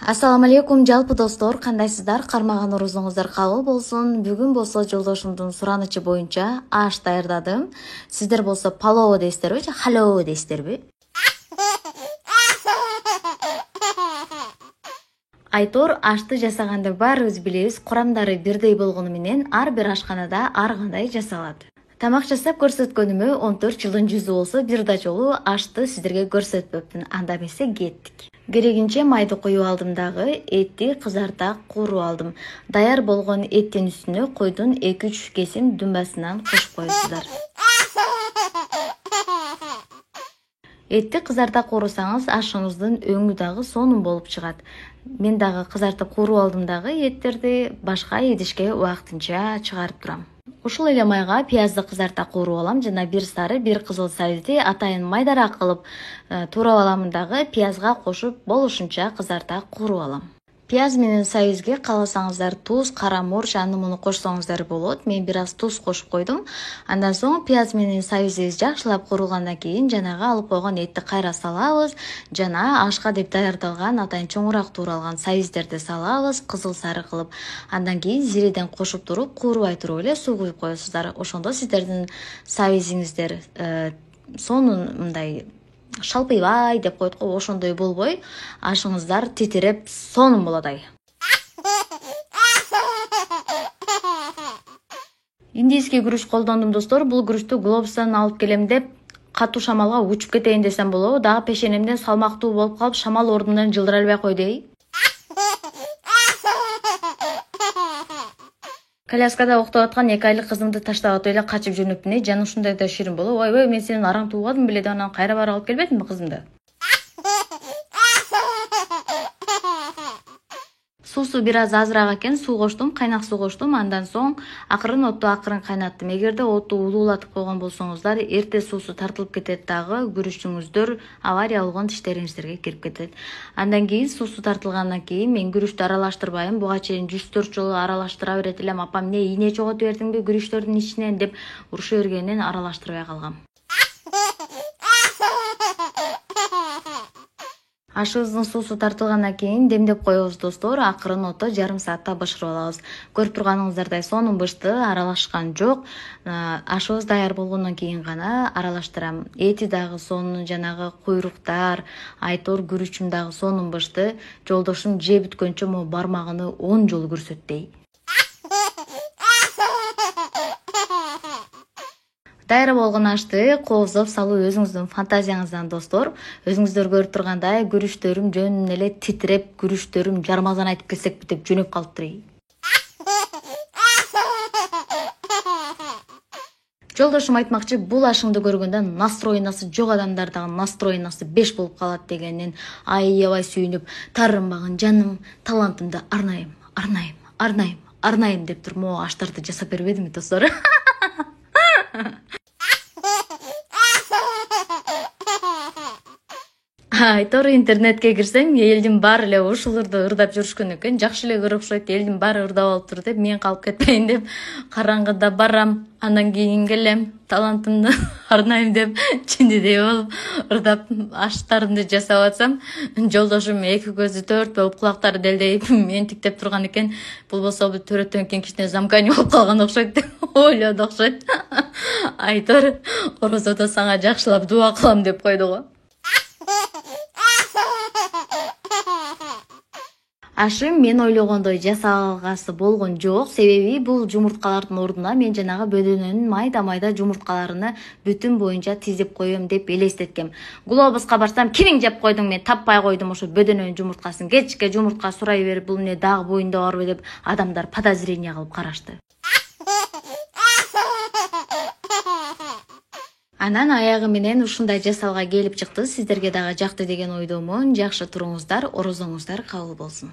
Ассаламу алейкум, жалпы достор, кандайсыздар? Кармаган орозуңуздар кабыл болсун. Бүгүн болсо жолдошумдун суранычы боюнча аш даярдадым. Сиздер болсо палоо дейсиздерби же халоо дейсиздерби? Айтор ашты жасаганды баарыбыз билебиз. Курамдары бирдей болгону менен ар бир ашканада ар кандай жасалат. Тамак жасап көрсөткөнүмө 14 жылдын жүзү болсо бир да жолу ашты сиздерге көрсөтпөпмүн. Анда эмесе кеттик. Керегинче майды коюп алдым дагы, этти кызарта кууруп алдым. Даяр болгон эттин үстүнө койдун 2-3 кесим думбасынан кошуп коесуздар. Этти кызарта куурусаңыз ашыңыздын өңү дагы сонун болуп чыгат. Мен дагы кызартып кууруп алдым дагы эттерди башка идишке убактынча чыгарып турам. Ушул эле майга пиязды кызарта кууруп алам жана бир сары, бир кызыл сабизди атайын майдараак кылып туурап алам дагы пиязга кошуп болушунча кызарта кууруп алам. Пияз менен сабизге кааласаңыздар туз, кара мурч аны муну кошсоңуздар болот. Мен бир аз туз кошуп койдум. Андан соң пияз менен сабизибиз жакшылап куурулгандан кийин жанагы алып койгон этти кайра салабыз. Жана ашка деп даярдалган атайын чоңураак тууралган сабиздерди салабыз, кызыл сары кылып. Андан кийин зириден кошуп туруп, куурубай туруп эле суу куюп коесуздар. Ошондо сиздердин сабизиңиздер сонун мындай шалпыйбай деп коет го, ошондой болбой, ашыңыздар титиреп сонун болот ай. Индийский күрүч колдондум достор. Бул күрүчтү глобустан алып келем деп катуу шамалга учуп кетейин десем болобу. Дагы пешенемден салмактуу болуп калып, шамал ордунан жылдыра албай койду эй. Коляскада октоп аткан 2 айлык кызымды таштап атып эле качып жөнөптүм. Жаны ушундай да ширин болуп, ойбой, мен сенин араң туугадым беле деп анан кайра барып алып келбедимби кызымды? Суусу бир аз азыраак экен, суу коштум, кайнак суу коштум. Андан соң акырын отту акырын кайнаттым. Эгерде отту улуулатып койгон болсоңуздар, эрте суусу тартылып кетет дагы, күрүчүңүздөр авария болгон тиштериңиздерге кирип кетет. Андан кийин суусу тартылгандан кийин мен күрүчтү аралаштырбайм. Буга чейин 104 жолу аралаштыра берет элем. Апам эмне ийне чоготуп бердиңби күрүчтөрдүн ичинен деп уруша бергенинен аралаштырбай калгам. Ашыбыздын суусу тартылгандан кийин демдеп коебуз достор. Акырын отто жарым саатта бышырып алабыз. Көрүп турганыңыздардай сонун бышты, аралашкан жок. Ашыбыз даяр болгондон кийин гана аралаштырам. Эти дагы сонун, жанагы куйруктар, айтор күрүчүм дагы сонун бышты. Жолдошум жеп бүткөнчө могу бармагыны 10 жолу көрсөттөй. Даяр болгон ашты кооздоп салуу өзүңүздүн фантазияңыздан достор. Өзүңүздөр көрүп тургандай күрүчтөрүм жөнүнөн эле титиреп, күрүчтөрүм жармазан айтып келсекпи деп жөнөп калыптыр. Жолдошум айтмакчы, бул ашыңды көргөндө настроенасы жок адамдар дагы настроенасы 5 болуп калат дегенин аябай сүйүнүп, тарынбагын жаным, талантымды арнайм деп туруп могу аштарды жасап бербедимби достор? Айтор интернетке кирсең, элдин баары эле ушуларды ырдап жүрүшкөн экен. Жакшы эле ырып окшойт, элдин баары ырдап алыптыр деп мен калып кетпейин деп караңгыда барам. Андан кийин келем, талантымды арнайм деп чиндидей болуп ырдап аштарымды жасап атсам, жолдошум 2 көзү 4 болуп, кулактары делдейип ментиктеп турган экен. Бул болсо төрөттөн кийин кичине замкание болуп калган окшойт деп ойлоду окшойт. Айтор, орозодо сага жакшылап дуа кылам деп койду го. Ашым мен ойлогондой жасалгасы болгон жок. Себеби бул жумурткалардын ордуна мен жанагы бөдөнөнүн майда жумурткаларыны бүтүн боюнча тизип коем деп элестеткем. Глобуска барсам, кимиң жеп койдуң, мен таппай койдум ошо бөдөнөнүн жумурткасын. Кечке жумуртка сурай берип, бул эмне дагы боюнда барбы деп адамдар подозрение кылып карашты. Анан аягы менен ушундай жасалга келип чыкты. Сиздерге дагы жакты деген ойдомун. Жакшы туруңуздар, орозоңуздар кабыл болсун.